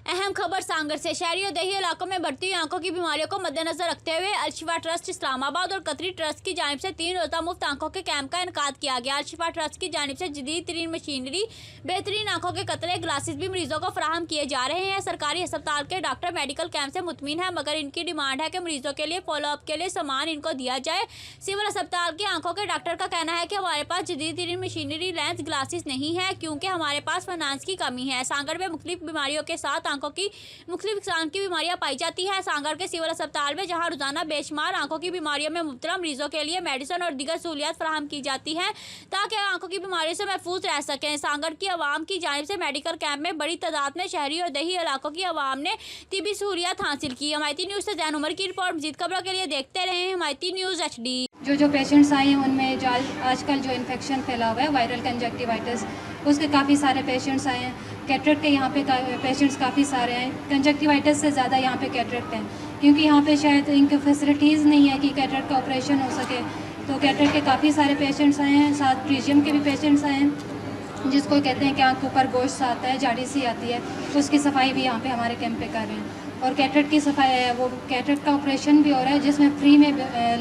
अहम खबर सांगड़ से। शहरी और देही इलाकों में बढ़ती हुई आंखों की बीमारियों को मद्देनजर रखते हुए अल-शिफा ट्रस्ट इस्लामाबाद और कतरी ट्रस्ट की जानिब से 3 रोज़ा मुफ्त आंखों के कैंप का इनकाद किया गया। अल-शिफा ट्रस्ट की जानिब से जदीद तरीन मशीनरी, बेहतरीन आंखों के कतरे, ग्लासेस भी मरीजों को फराहम किए जा रहे हैं। सरकारी अस्पताल के डॉक्टर मेडिकल कैंप से मुतमिन है, मगर इनकी डिमांड है कि मरीजों के लिए फॉलोअप के लिए सामान इनको दिया जाए। सिविल अस्पताल के आंखों के डॉक्टर का कहना है कि हमारे पास जदीद तरीन मशीनरी, लेंस, ग्लासेस नहीं है क्योंकि हमारे पास फाइनेंस की कमी है। सांगड़ में मुख्तलिफ बीमारियों के साथ आंखों की मुख्तलिफ किस्म की बीमारियां पाई जाती है। सांगड़ के सिविल अस्पताल में जहां रोजाना बेशुमार आंखों की बीमारियों में मुब्तला मरीजों के लिए मेडिसिन और दीगर सहूलियात फराहम की जाती है ताकि आंखों की बीमारियों से महफूज रह सकें। सांगड़ की आवाम की जानिब से मेडिकल कैंप में बड़ी तादाद में शहरी और देही इलाकों की आवाम ने तिबी सहूलियात हासिल की। हिमायती न्यूज़ से जैन उमर की रिपोर्ट। मज़ीद खबरों के लिए देखते रहें हिमायती न्यूज़ HD। जो पेशेंट्स आए हैं उनमें जो आजकल जो इन्फेक्शन फैला हुआ है वायरल कंजक्टिवाइटिस, उसके काफ़ी सारे पेशेंट्स आए हैं। कैटरेक्ट के यहाँ पे पेशेंट्स काफ़ी सारे हैं। कंजक्टिवाइटिस से ज़्यादा यहाँ पे कैटरेक्ट हैं क्योंकि यहाँ पे शायद इनकी फैसिलिटीज़ नहीं है कि कैटरेक्ट का ऑपरेशन हो सके। तो कैटरेक्ट के काफ़ी सारे पेशेंट्स आए हैं, साथ प्रीजियम के भी पेशेंट्स आए हैं जिसको कहते हैं कि आँख के ऊपर गोश्त आता है, जाड़ी सी आती है, तो उसकी सफाई भी यहाँ पे हमारे कैंप पे कर रहे हैं। और कैटरेक्ट की सफाई है, वो कैटरेक्ट का ऑपरेशन भी हो रहा है जिसमें फ्री में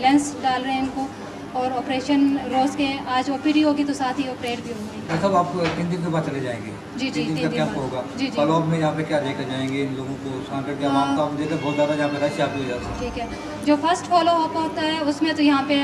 लेंस डाल रहे हैं इनको, और ऑपरेशन रोज़ के आज OPD होगी तो साथ ही ऑपरेट भी होगी। सब आप 3 दिन के बाद चले जाएंगे? जी 3 दिन का कैंप होगा। फॉलोअप में यहाँ पे क्या लेकर जाएंगे इन लोगों को? सांगड़ के आवाम का हम देखते बहुत ज़्यादा यहाँ पे रश हो जाता है। ठीक है, जो फर्स्ट फॉलोअप होता है उसमें तो यहाँ पे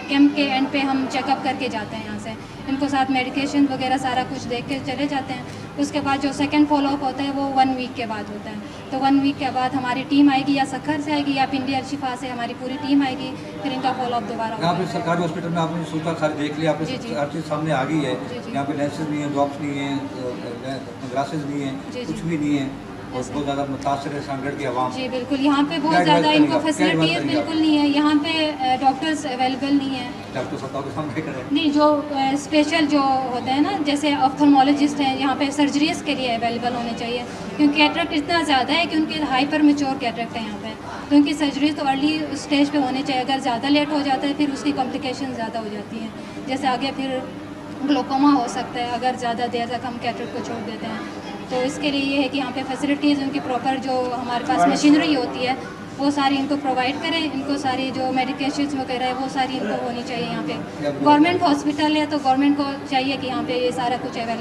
कैंप के एंड पे हम चेकअप करके जाते हैं। यहाँ से इनको साथ मेडिकेशन वगैरह सारा कुछ देख के चले जाते हैं। उसके बाद जो सेकंड फॉलोअप होता है वो 1 वीक के बाद होता है। तो 1 वीक के बाद हमारी टीम आएगी, या सखर से आएगी या पिंडी अल-शिफा से हमारी पूरी टीम आएगी, फिर इनका फॉलोअप दोबारा होगा। यहाँ पे सरकारी हॉस्पिटल में आपने सुविधा सारी देख लिया, आपने हर चीज़ सामने आ गई है। यहाँ पे लेंसेज नहीं है, ड्रॉप्स नहीं है, ग्लासेस नहीं है, कुछ भी नहीं है और बहुत ज़्यादा मुतासर है सांगड़ की आवाम। जी बिल्कुल, यहाँ पे बहुत ज़्यादा इनको फैसिलिटीज बिल्कुल नहीं है। यहाँ पे डॉक्टर्स अवेलेबल नहीं है। डॉक्टर सत्ता के सामने करें नहीं, जो स्पेशल जो होते हैं ना, जैसे ऑप्थेल्मोलॉजिस्ट हैं, यहाँ पे सर्जरीज के लिए अवेलेबल होने चाहिए क्योंकि कैटरेक्ट इतना ज़्यादा है कि उनके हाइपर मैच्योर कैटरेक्ट है यहाँ पे, तो उनकी सर्जरी तो अर्ली स्टेज पे होनी चाहिए। अगर ज़्यादा लेट हो जाता है फिर उसकी कॉम्प्लिकेशन ज़्यादा हो जाती हैं, जैसे आगे फिर ग्लोकोमा हो सकता है अगर ज़्यादा देर तक हम कैटरेक्ट को छोड़ देते हैं। तो इसके लिए ये है कि यहाँ पे फैसिलिटीज़ उनकी प्रॉपर जो हमारे पास मशीनरी होती है वो सारी इनको प्रोवाइड करें। इनको सारी जो मेडिकेशंस वगैरह है वो सारी इनको होनी चाहिए। यहाँ पे गवर्नमेंट हॉस्पिटल है तो गवर्नमेंट को चाहिए कि यहाँ पे ये सारा कुछ अवेलेबल